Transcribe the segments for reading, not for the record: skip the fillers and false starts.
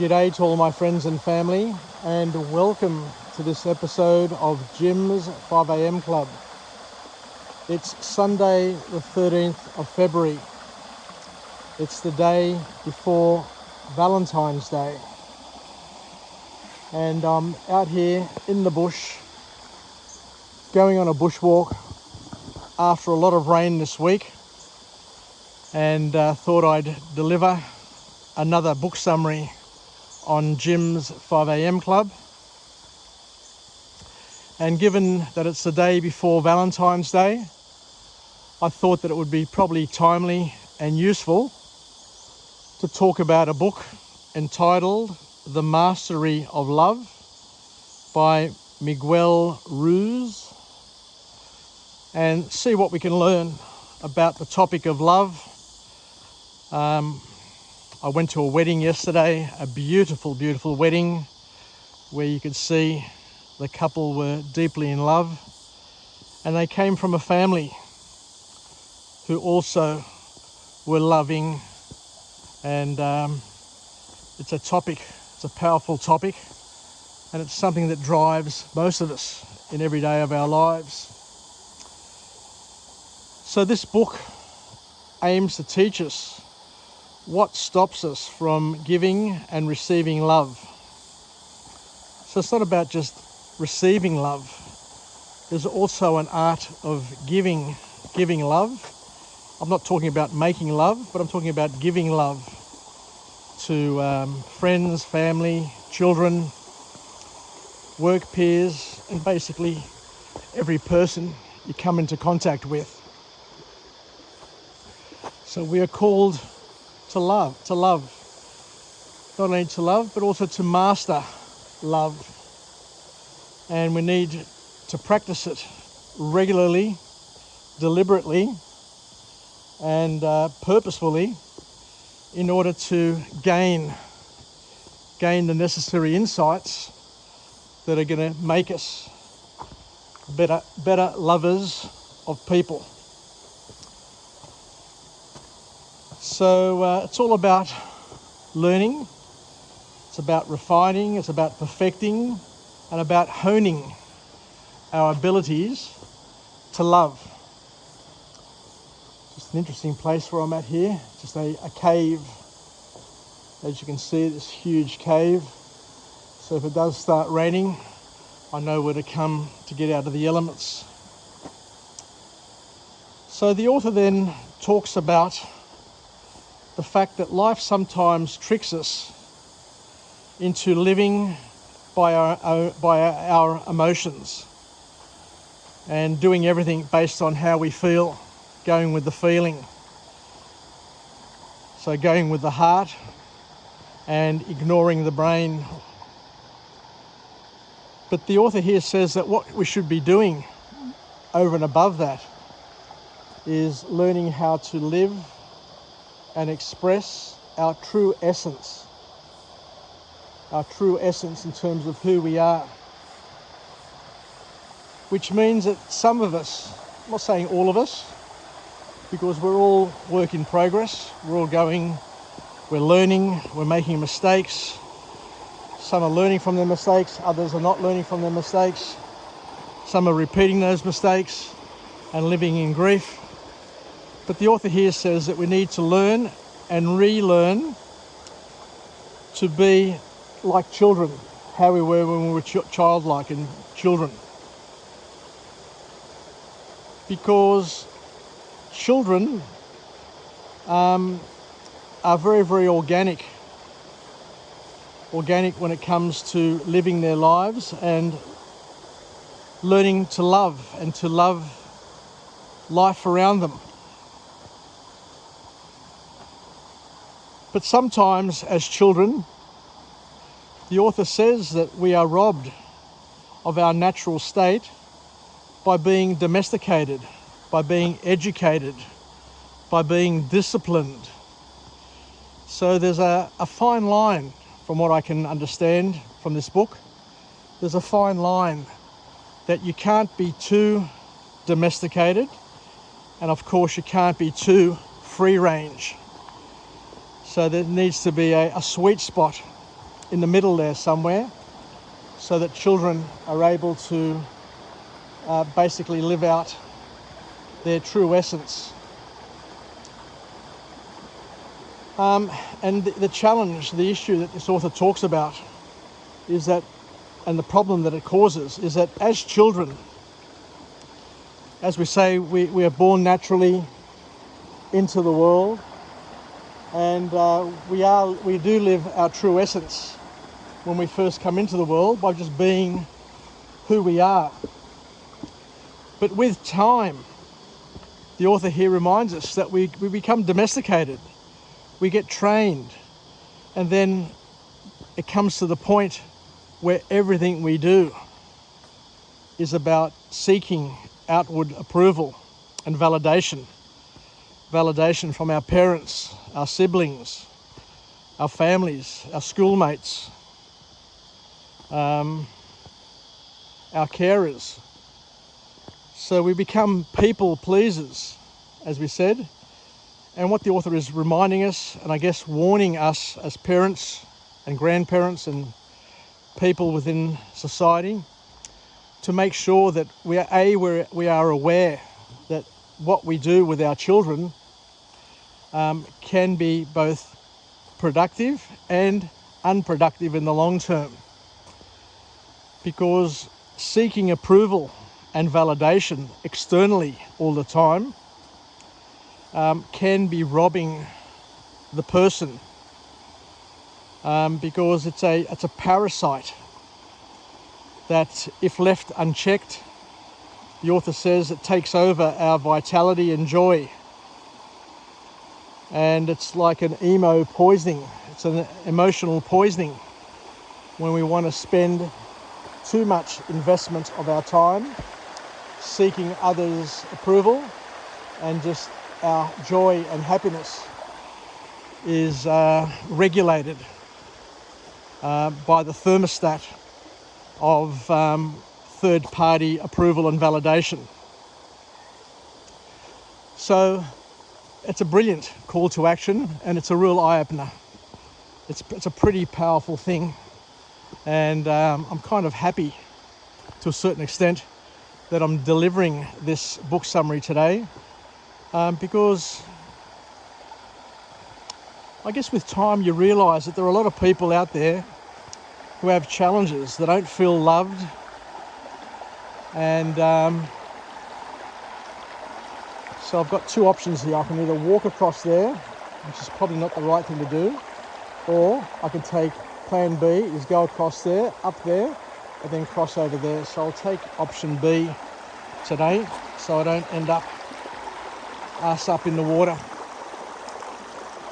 G'day to all my friends and family, and welcome to this episode of Jim's 5am Club. It's Sunday the 13th of February. It's the day before Valentine's Day. And I'm out here in the bush, going on a bushwalk after a lot of rain this week, and thought I'd deliver another book summary on Jim's 5am Club. And given that it's the day before Valentine's Day, I thought that it would be probably timely and useful to talk about a book entitled The Mastery of Love by Miguel Ruiz, and see what we can learn about the topic of love. I went to a wedding yesterday, a beautiful, beautiful wedding, where you could see the couple were deeply in love, and they came from a family who also were loving. And it's a powerful topic, and it's something that drives most of us in every day of our lives. So this book aims to teach us what stops us from giving and receiving love. So it's not about just receiving love. There's also an art of giving love. I'm not talking about making love, but I'm talking about giving love to friends, family, children, work peers, and basically every person you come into contact with. So we are called to love, not only to love, but also to master love. And we need to practice it regularly, deliberately, and purposefully in order to gain the necessary insights that are going to make us better lovers of people. So it's all about learning, it's about refining, it's about perfecting, and about honing our abilities to love. Just an interesting place where I'm at here, just a cave. As you can see, this huge cave. So if it does start raining, I know where to come to get out of the elements. So the author then talks about the fact that life sometimes tricks us into living by our emotions and doing everything based on how we feel, going with the feeling. So going with the heart and ignoring the brain. But the author here says that what we should be doing over and above that is learning how to live and express our true essence in terms of who we are. Which means that some of us, I'm not saying all of us, because we're all work in progress, we're learning, we're making mistakes. Some are learning from their mistakes, others are not learning from their mistakes. Some are repeating those mistakes and living in grief. But the author here says that we need to learn and relearn to be like children, how we were when we were childlike and children. Because children are very, very organic when it comes to living their lives and learning to love and to love life around them. But sometimes as children, the author says that we are robbed of our natural state by being domesticated, by being educated, by being disciplined. So there's a fine line, from what I can understand from this book, there's a fine line that you can't be too domesticated, and of course you can't be too free range. So there needs to be a sweet spot in the middle there somewhere, so that children are able to basically live out their true essence. And the challenge, the issue that this author talks about is that, and the problem that it causes, is that as children, as we say, we are born naturally into the world, and we do live our true essence when we first come into the world by just being who we are. But with time, the author here reminds us that we become domesticated, we get trained, and then it comes to the point where everything we do is about seeking outward approval and validation. Validation from our parents, our siblings, our families, our schoolmates, our carers. So we become people pleasers, as we said. And what the author is reminding us, and I guess warning us as parents and grandparents and people within society, to make sure that we are aware that what we do with our children can be both productive and unproductive in the long term. Because seeking approval and validation externally all the time can be robbing the person, because it's a parasite that, if left unchecked, the author says it takes over our vitality and joy. And it's like an emo poisoning. It's an emotional poisoning when we want to spend too much investment of our time seeking others' approval, and just our joy and happiness is regulated by the thermostat of third-party approval and validation. So it's a brilliant call to action, and it's a real eye-opener. It's a pretty powerful thing, and I'm kind of happy to a certain extent that I'm delivering this book summary today, because I guess with time you realise that there are a lot of people out there who have challenges, that don't feel loved, and so I've got two options here. I can either walk across there, which is probably not the right thing to do, or I can take plan B, is go across there, up there, and then cross over there. So I'll take option B today, so I don't end up ass up in the water.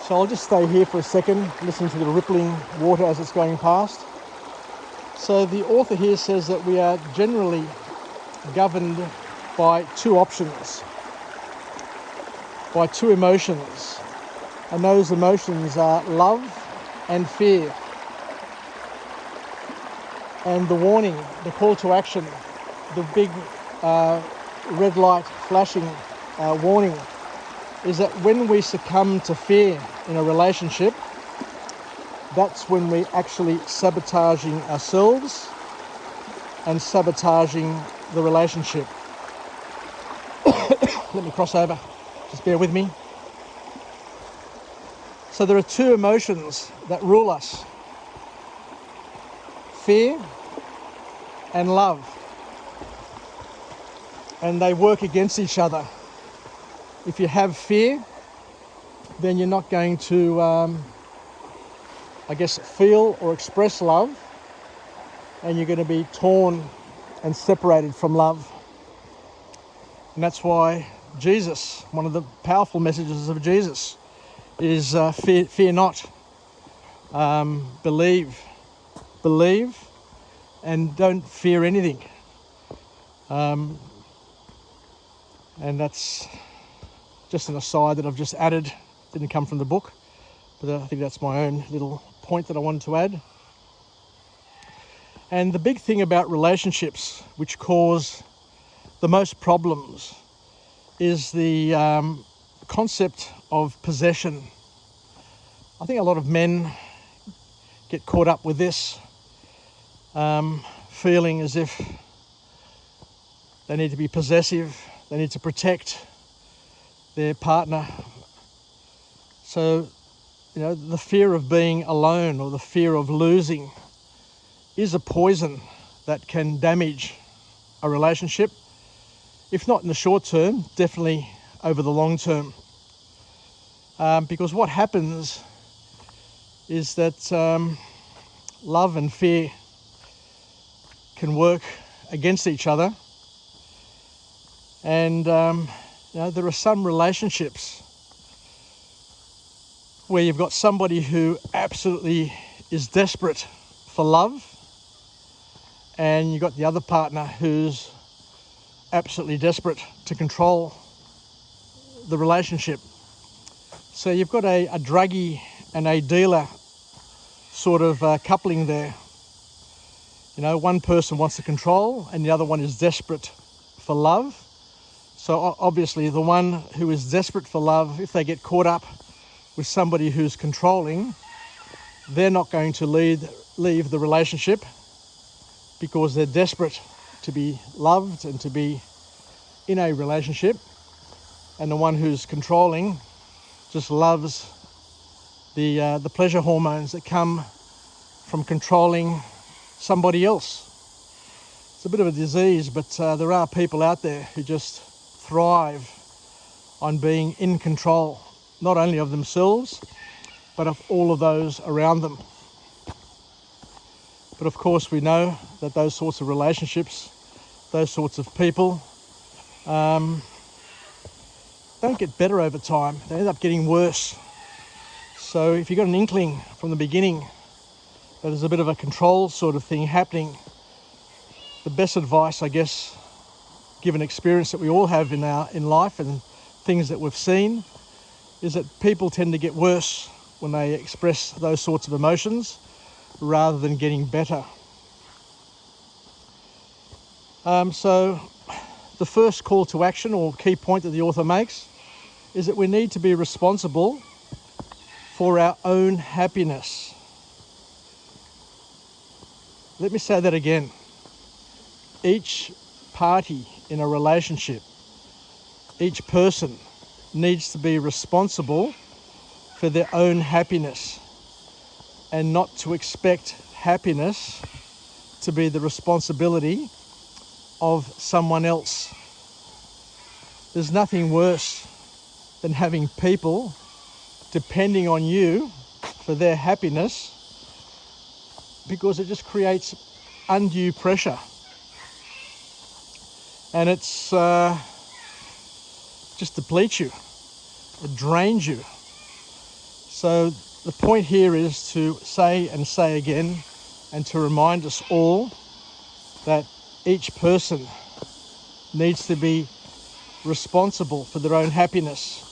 So I'll just stay here for a second, listen to the rippling water as it's going past. So the author here says that we are generally governed by two options, by two emotions, and those emotions are love and fear. And the warning, the call to action, the big red light flashing warning is that when we succumb to fear in a relationship, that's when we're actually sabotaging ourselves and sabotaging the relationship. Let me cross over, just bear with me. So there are two emotions that rule us: fear and love. And they work against each other. If you have fear, then you're not going to, feel or express love, and you're going to be torn and separated from love. And that's why Jesus, one of the powerful messages of Jesus, is fear not, believe, and don't fear anything. And that's just an aside that I've just added. Didn't come from the book, but I think that's my own little point that I wanted to add. And the big thing about relationships, which cause the most problems, is the concept of possession. I think a lot of men get caught up with this, feeling as if they need to be possessive, they need to protect their partner. So, the fear of being alone or the fear of losing is a poison that can damage a relationship, if not in the short term, definitely over the long term. Because what happens is that love and fear can work against each other. And there are some relationships where you've got somebody who absolutely is desperate for love, and you've got the other partner who's absolutely desperate to control the relationship. So you've got a druggie and a dealer sort of coupling there. One person wants to control and the other one is desperate for love. So obviously the one who is desperate for love, if they get caught up with somebody who's controlling, they're not going to leave the relationship because they're desperate to be loved and to be in a relationship. And the one who's controlling just loves the pleasure hormones that come from controlling somebody else. It's a bit of a disease, but there are people out there who just thrive on being in control, not only of themselves, but of all of those around them. But of course we know that those sorts of relationships, those sorts of people, don't get better over time. They end up getting worse. So if you've got an inkling from the beginning that there's a bit of a control sort of thing happening, the best advice, I guess, given experience that we all have in life and things that we've seen, is that people tend to get worse when they express those sorts of emotions rather than getting better. So the first call to action or key point that the author makes is that we need to be responsible for our own happiness. Let me say that again. Each party in a relationship, each person needs to be responsible for their own happiness and not to expect happiness to be the responsibility of someone else. There's nothing worse than having people depending on you for their happiness, because it just creates undue pressure. And it's just depletes you, it drains you. So the point here is to say and say again, and to remind us all that each person needs to be responsible for their own happiness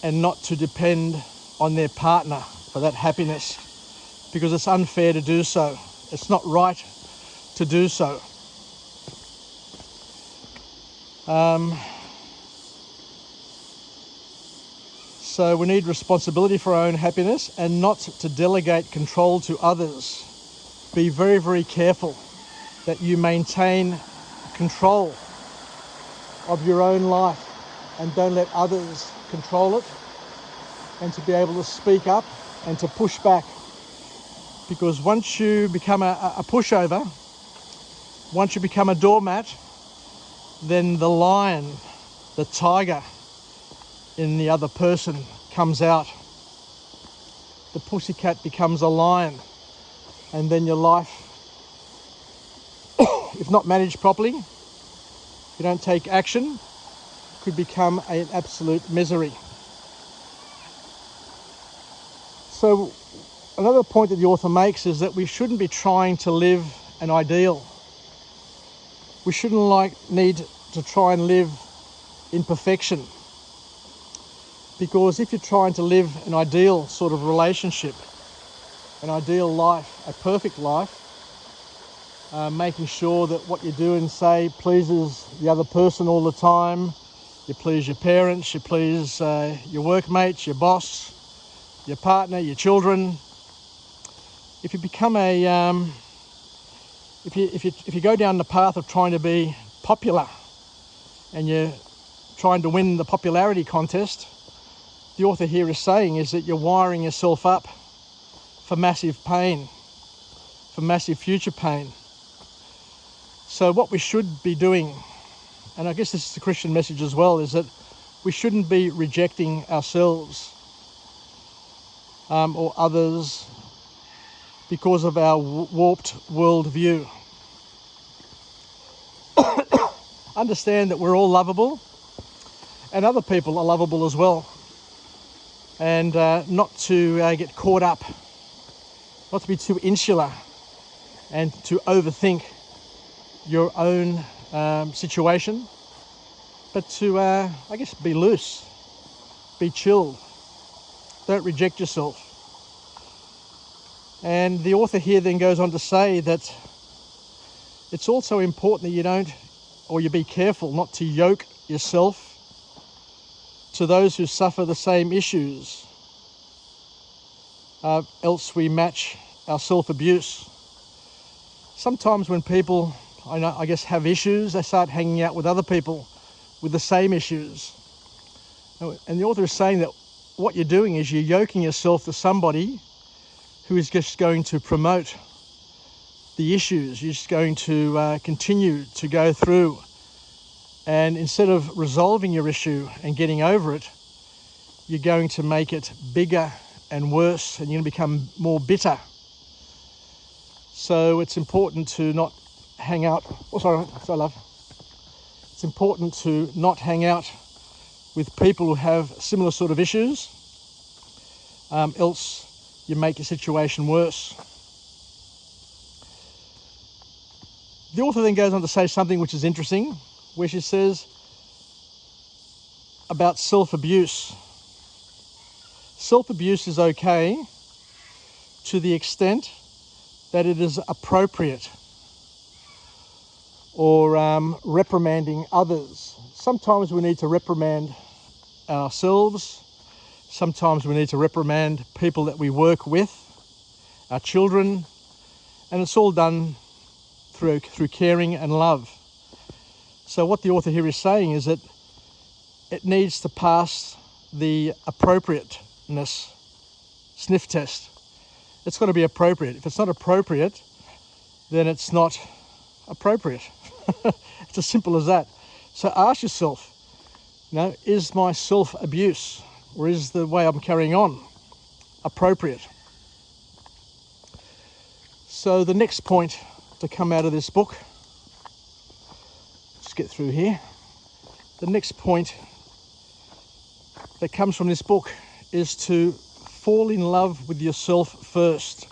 and not to depend on their partner for that happiness, because it's unfair to do so. It's not right to do so. So we need responsibility for our own happiness and not to delegate control to others. Be very, very careful that you maintain control of your own life and don't let others control it, and to be able to speak up and to push back. Because once you become a pushover, once you become a doormat, then the lion, the tiger in the other person comes out. The pussycat becomes a lion, and then your life, if not managed properly, if you don't take action, could become an absolute misery. So another point that the author makes is that we shouldn't be trying to live an ideal. We shouldn't need to try and live in perfection. Because if you're trying to live an ideal sort of relationship, an ideal life, a perfect life, making sure that what you do and say pleases the other person all the time, you please your parents, you please your workmates, your boss, your partner, your children. if you become if you go down the path of trying to be popular and you're trying to win the popularity contest, the author here is saying is that you're wiring yourself up for massive pain, for massive future pain. So what we should be doing, and I guess this is the Christian message as well, is that we shouldn't be rejecting ourselves or others because of our warped worldview. Understand that we're all lovable and other people are lovable as well. And not to get caught up, not to be too insular and to overthink your own situation, but to, I guess, be loose, be chilled, don't reject yourself. And the author here then goes on to say that it's also important that you don't, or you be careful not to yoke yourself to those who suffer the same issues, else we match our self-abuse. Sometimes when people, I guess, have issues, they start hanging out with other people with the same issues. And the author is saying that what you're doing is you're yoking yourself to somebody who is just going to promote the issues. You're just going to continue to go through. And instead of resolving your issue and getting over it, you're going to make it bigger and worse, and you're going to become more bitter. So it's important to not hang out. Oh, sorry, love. It's important to not hang out with people who have similar sort of issues, else you make your situation worse. The author then goes on to say something which is interesting, where she says about self-abuse. Self-abuse is okay to the extent that it is appropriate, or reprimanding others. Sometimes we need to reprimand ourselves. Sometimes we need to reprimand people that we work with, our children, and it's all done through caring and love. So what the author here is saying is that it needs to pass the appropriateness sniff test. It's got to be appropriate. If it's not appropriate, then it's not appropriate. It's as simple as that. So ask yourself, is my self-abuse, or is the way I'm carrying on appropriate? So the next point to come out of this book, let's get through here. The next point that comes from this book is to fall in love with yourself first.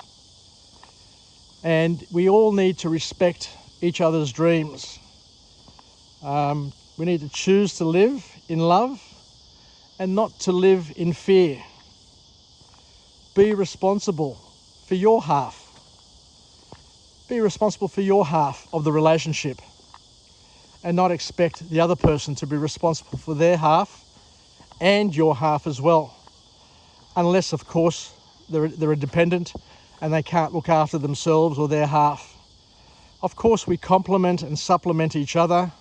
And we all need to respect each other's dreams. We need to choose to live in love and not to live in fear. Be responsible for your half. Be responsible for your half of the relationship and not expect the other person to be responsible for their half and your half as well. Unless, of course, they're a dependent and they can't look after themselves or their half. Of course, we complement and supplement each other,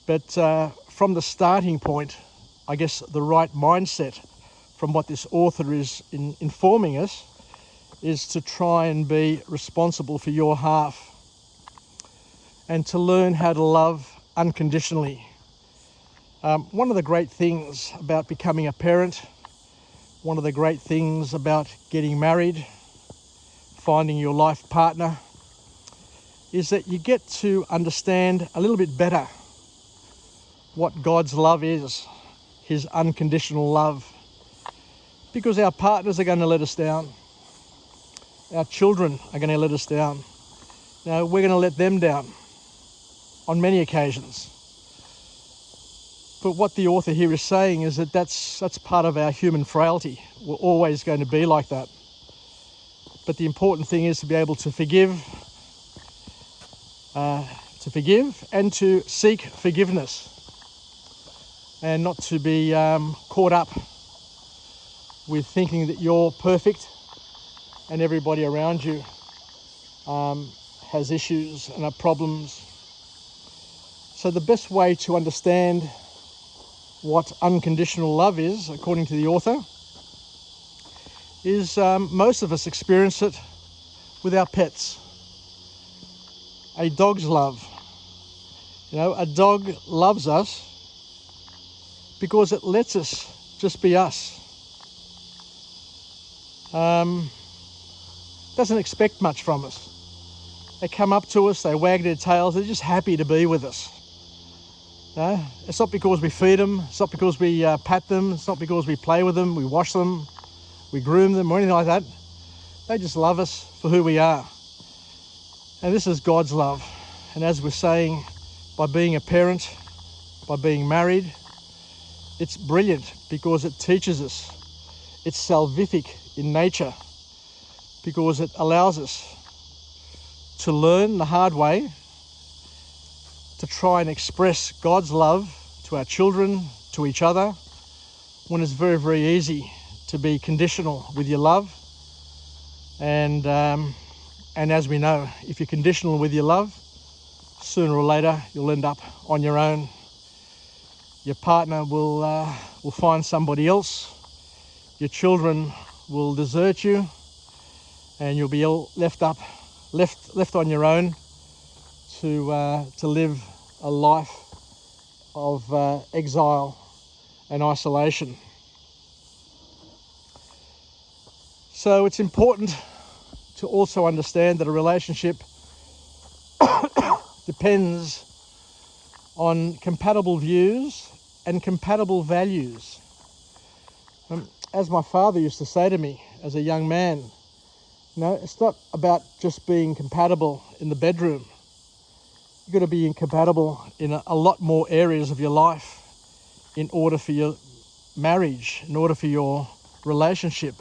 but from the starting point, I guess the right mindset from what this author is informing us is to try and be responsible for your half and to learn how to love unconditionally. One of the great things about becoming a parent, one of the great things about getting married, finding your life partner, is that you get to understand a little bit better what God's love is, his unconditional love. Because our partners are going to let us down. Our children are going to let us down. Now, we're going to let them down on many occasions. But what the author here is saying is that that's part of our human frailty. We're always going to be like that. But the important thing is to be able to forgive and to seek forgiveness, and not to be caught up with thinking that you're perfect and everybody around you has issues and problems. So the best way to understand what unconditional love is, according to the author, is most of us experience it with our pets. A dog's love. You know, a dog loves us because it lets us just be us. Doesn't expect much from us. They come up to us, they wag their tails, they're just happy to be with us. No? It's not because we feed them, it's not because we pat them, it's not because we play with them, we wash them, we groom them or anything like that. They just love us for who we are. And this is God's love. And as we're saying, by being a parent, by being married, it's brilliant because it teaches us. It's salvific in nature because it allows us to learn the hard way, to try and express God's love to our children, to each other, when it's very, very easy to be conditional with your love. And as we know, if you're conditional with your love, sooner or later you'll end up on your own. Your partner will find somebody else. Your children will desert you, and you'll be left on your own to live a life of exile and isolation. So it's important to also understand that a relationship depends on compatible views and compatible values. As my father used to say to me as a young man, you know, it's not about just being compatible in the bedroom. You've got to be compatible in a lot more areas of your life in order for your marriage, in order for your relationship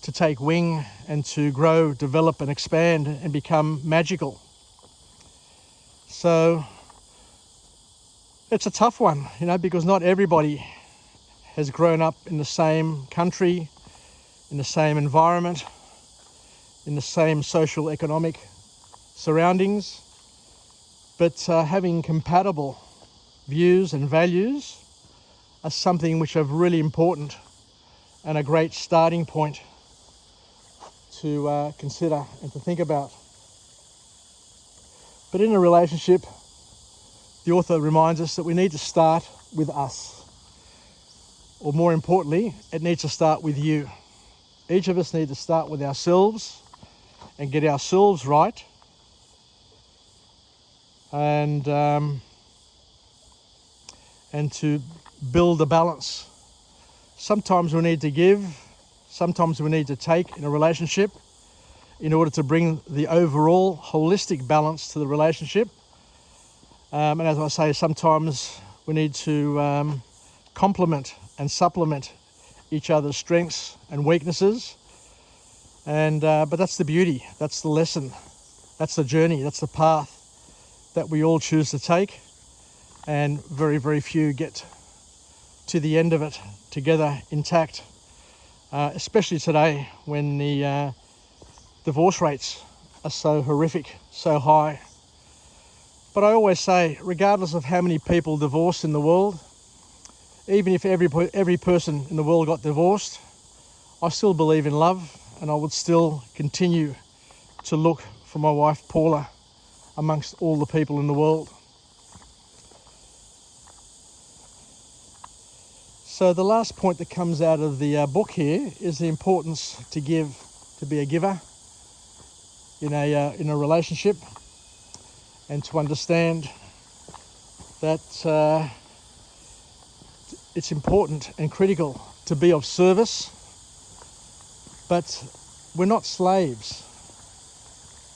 to take wing and to grow, develop and expand and become magical. So it's a tough one, you know, because not everybody has grown up in the same country, in the same environment, in the same social economic surroundings. But having compatible views and values are something which are really important and a great starting point to consider and to think about. But in a relationship, the author reminds us that we need to start with us. Or more importantly, it needs to start with you. Each of us need to start with ourselves and get ourselves right. And to build a balance. Sometimes we need to give, sometimes we need to take in a relationship in order to bring the overall holistic balance to the relationship. And as I say, sometimes we need to complement and supplement each other's strengths and weaknesses. And but that's the beauty, that's the lesson, that's the journey, that's the path that we all choose to take, and very, very few get to the end of it together intact, especially today when the divorce rates are so horrific, so high. But I always say, regardless of how many people divorce in the world, even if every person in the world got divorced, I still believe in love, and I would still continue to look for my wife Paula amongst all the people in the world. So the last point that comes out of the book here is the importance to give, to be a giver in a relationship, and to understand that it's important and critical to be of service, but we're not slaves.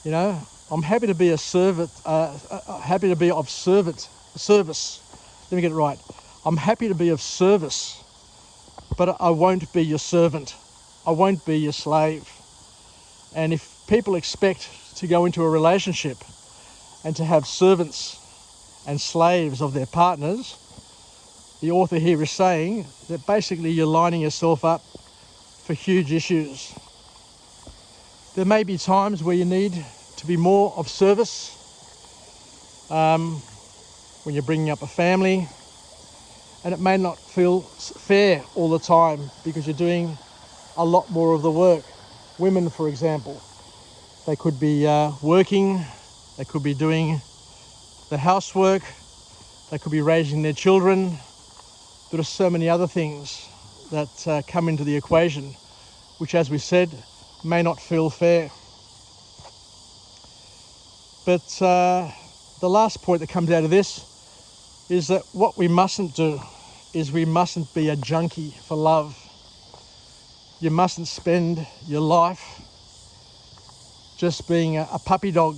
You know, I'm happy to be a servant, happy to be of service. Let me get it right. I'm happy to be of service, but I won't be your servant. I won't be your slave. And if people expect to go into a relationship and to have servants and slaves of their partners, the author here is saying that basically you're lining yourself up for huge issues. There may be times where you need to be more of service when you're bringing up a family, and it may not feel fair all the time because you're doing a lot more of the work. Women, for example, they could be working, they could be doing the housework, they could be raising their children. There are so many other things that come into the equation, which, as we said, may not feel fair. But the last point that comes out of this is that what we mustn't do is we mustn't be a junkie for love. You mustn't spend your life just being a puppy dog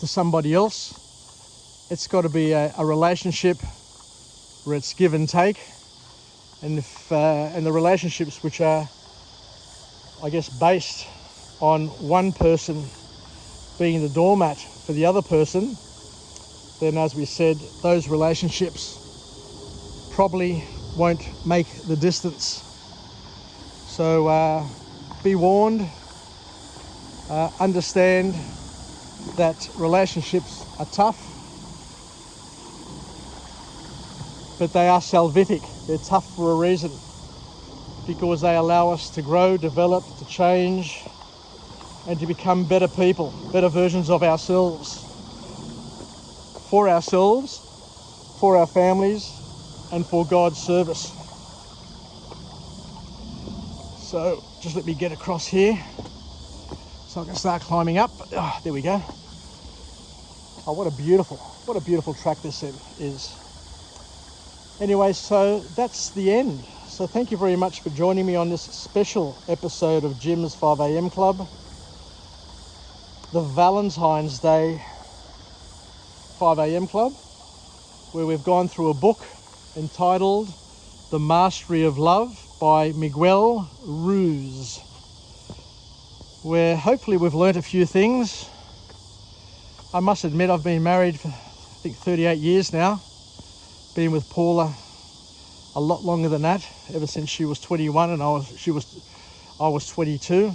to somebody else. It's got to be a relationship where it's give and take, and the relationships which are, I guess, based on one person being the doormat for the other person, then, as we said, those relationships probably won't make the distance. So be warned, understand that relationships are tough, but they are salvific. They're tough for a reason, because they allow us to grow, develop, to change, and to become better people, better versions of ourselves, for our families, and for God's service. So just let me get across here so I can start climbing up. Oh, there we go. Oh, what a beautiful track this is. Anyway, so that's the end. So thank you very much for joining me on this special episode of Jim's 5am Club, the Valentine's Day 5am Club, where we've gone through a book entitled The Mastery of Love by Miguel Ruiz, where hopefully we've learnt a few things. I must admit, I've been married for, I think, 38 years now. Been with Paula a lot longer than that, ever since she was 21 and I was 22.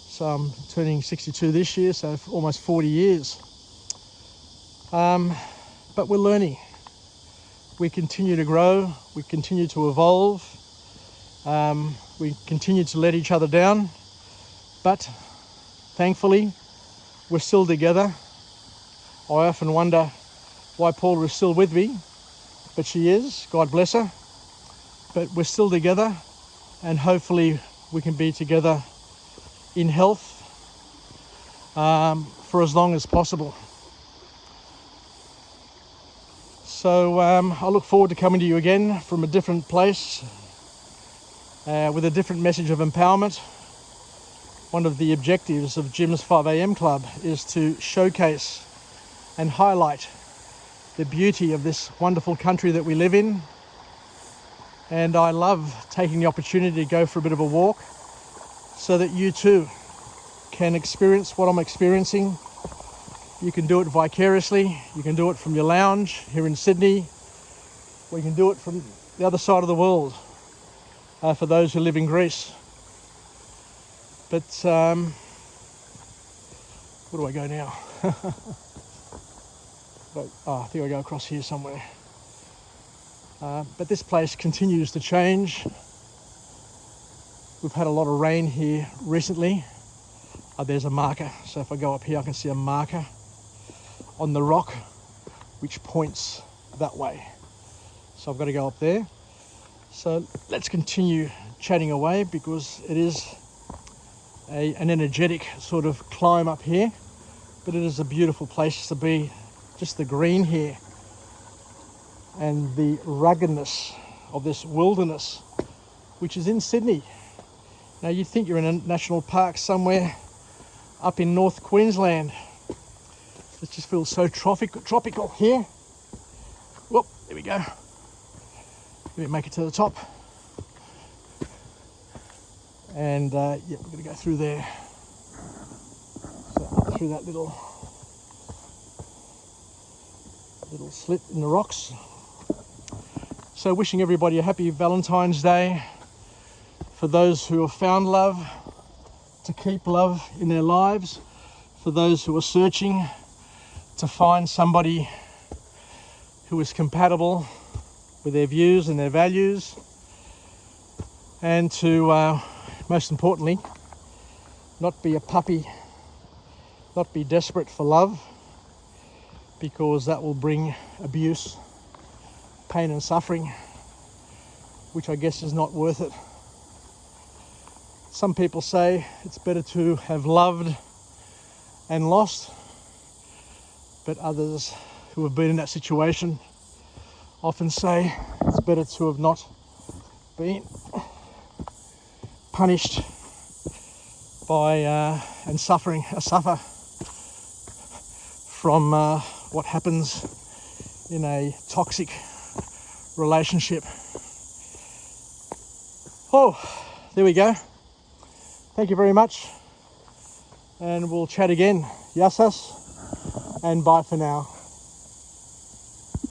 So I'm turning 62 this year, so for almost 40 years. But we're learning. We continue to grow. We continue to evolve. We continue to let each other down. But thankfully, we're still together. I often wonder why Paula is still with me, but she is. God bless her. But we're still together, and hopefully we can be together in health for as long as possible. So I look forward to coming to you again from a different place with a different message of empowerment. One of the objectives of Jim's 5am Club is to showcase and highlight the beauty of this wonderful country that we live in. And I love taking the opportunity to go for a bit of a walk so that you too can experience what I'm experiencing. You can do it vicariously. You can do it from your lounge here in Sydney, or you can do it from the other side of the world for those who live in Greece. But where do I go now? I think I go across here somewhere. But this place continues to change. We've had a lot of rain here recently. There's a marker. So if I go up here, I can see a marker on the rock which points that way. So I've got to go up there. So let's continue chatting away, because it is an energetic sort of climb up here, but it is a beautiful place to be. Just the green here and the ruggedness of this wilderness, which is in Sydney. Now you'd think you're in a national park somewhere up in North Queensland. It just feels so tropical here. Whoop, there we go. Let me make it to the top. And yeah, we're going to go through there. So up through that little slit in the rocks. So wishing everybody a happy Valentine's Day. For those who have found love, to keep love in their lives, for those who are searching to find somebody who is compatible with their views and their values, and to, most importantly, not be a puppy, not be desperate for love, because that will bring abuse, pain and suffering, which I guess is not worth it. Some people say it's better to have loved and lost, but others who have been in that situation often say it's better to have not been punished by and suffer from what happens in a toxic relationship. Oh, there we go. Thank you very much, and we'll chat again. Yassas, and bye for now.